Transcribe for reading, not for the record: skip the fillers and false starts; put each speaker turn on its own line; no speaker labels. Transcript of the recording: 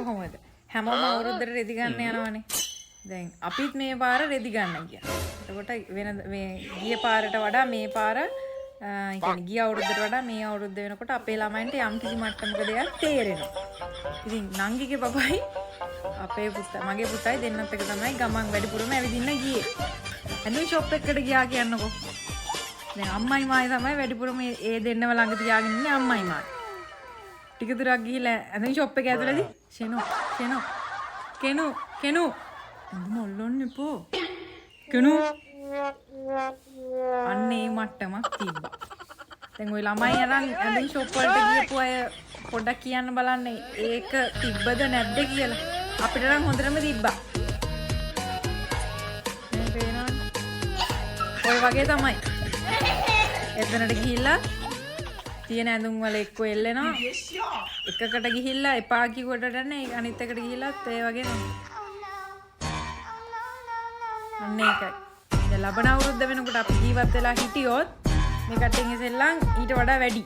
කොහොමද? හැමෝම අවුරුද්දට රෙදි ගන්න යනවනේ. දැන් අපිත් මේ පාර රෙදි ගන්න ගියා. එතකොට වෙන මේ ගිය පාරට වඩා මේ පාර කියන්නේ ගිය අවුරුද්දට වඩා මේ අවුරුද්ද වෙනකොට අපේ ළමයින්ට යම් කිසි මට්ටමක දෙයක් තේරෙනවා. ඉතින් නංගිගේ පපයි අපේ පුතා මගේ පුතයි දෙන්නත් එක තමයි ගමන් වැඩිපුරම ඇවිදින්න ගියේ. ඇඳුම් ෂොප් එකකට ගියා කියන්නකෝ. දැන් අම්මයි මායි තමයි වැඩිපුරම ඒ දෙන්නව ළඟ තියාගෙන ඉන්නේ අම්මයි මායි. ටික දුරක් ගිහිල්ලා ඇඳුම් ෂොප් එක ඇතුළේදී කෙනු ඇඳුම් ඔල්ලන්න එපෝ. කෙනු අන්නේ මට්ටමක් තිබ්බා. දැන් ওই ළමයි අරන් ඇඳුම් ෂොප් වලට ගියපු අය පොඩ්ඩක් කියන්න බලන්න ඒක තිබ්බද නැද්ද කියලා. අපිට නම් හොඳටම තිබ්බා. ඔය වගේ තමයි. එතනට ගිහිල්ලා තියෙන ඇඳුම් වල එක්ක එල්ලෙනවා. එකකට ගිහිල්ලා එපා කිව්වට නේ අනිත් එකට ගිහිල්ලාත් ඒ වගේ තමයි. අන්න ඒකයි. දැන් ලබන අවුරුද්ද වෙනකොට අපි ජීවත් වෙලා හිටියොත් මේ කට්ටියගේ සෙල්ලම් ඊට වඩා වැඩි.